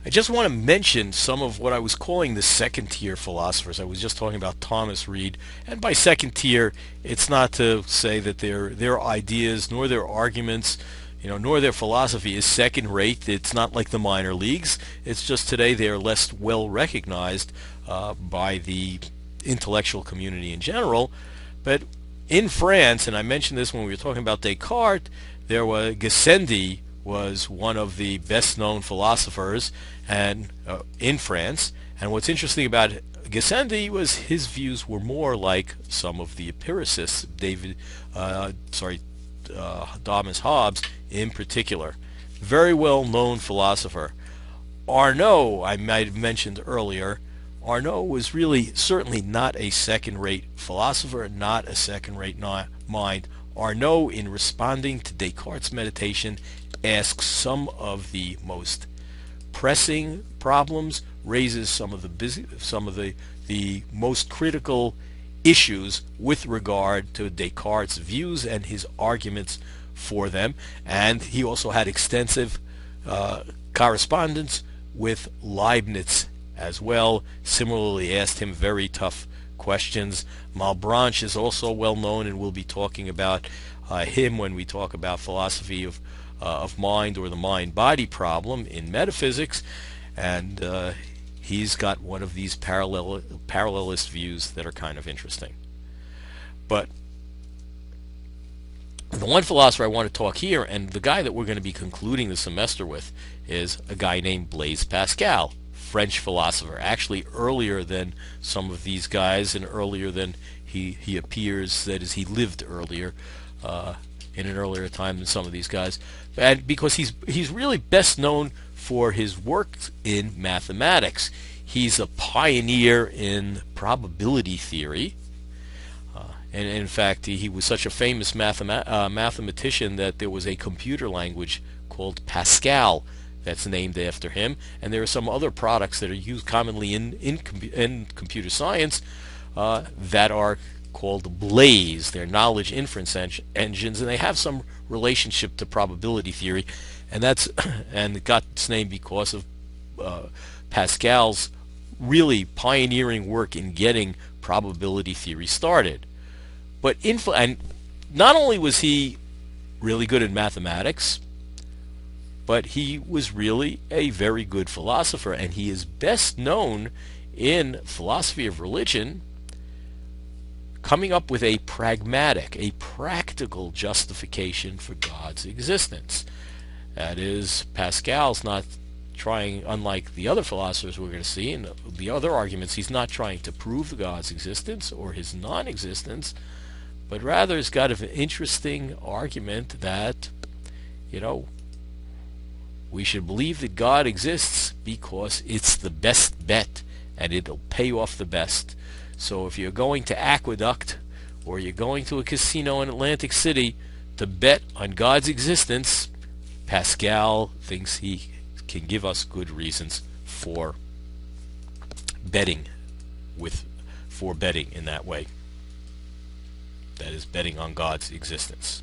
I just want to mention some of what I was calling the second tier philosophers. I was just talking about Thomas Reid, and by second tier, it's not to say that their ideas nor their arguments, nor their philosophy is second rate. It's not like the minor leagues. It's just today they are less well recognized by the intellectual community in general. But in France, and I mentioned this when we were talking about Descartes, there was Gassendi was one of the best known philosophers and in France. And what's interesting about Gassendi was his views were more like some of the empiricists, Thomas Hobbes in particular. Very well known philosopher. Arnaud, I might have mentioned earlier, Arnaud was really certainly not a second-rate philosopher, not a second-rate mind. Arnaud, in responding to Descartes' meditation, asks some of the most pressing problems, raises some of the most critical issues with regard to Descartes' views and his arguments for them. And he also had extensive correspondence with Leibniz as well. Similarly asked him very tough questions. Malebranche is also well known, and we'll be talking about him when we talk about philosophy of mind, or the mind-body problem in metaphysics. And he's got one of these parallelist views that are kind of interesting. But the one philosopher I want to talk here, and the guy that we're going to be concluding the semester with, is a guy named Blaise Pascal, French philosopher, actually earlier than some of these guys, and earlier than he appears, that is, he lived earlier, in an earlier time than some of these guys. And because he's really best known for his work in mathematics. He's a pioneer in probability theory. And in fact, he was such a famous mathematician that there was a computer language called Pascal that's named after him. And there are some other products that are used commonly in computer science that are called Blaze. They're knowledge inference engines, and they have some relationship to probability theory. And it got its name because of Pascal's really pioneering work in getting probability theory started. But and not only was he really good in mathematics, but he was really a very good philosopher, and he is best known in philosophy of religion coming up with a practical justification for God's existence. That is, Pascal's not trying, unlike the other philosophers we're going to see in the other arguments, he's not trying to prove God's existence or his non-existence, but rather has got an interesting argument that, we should believe that God exists because it's the best bet and it'll pay off the best. So if you're going to Aqueduct or you're going to a casino in Atlantic City to bet on God's existence, Pascal thinks he can give us good reasons for betting in that way. That is, betting on God's existence.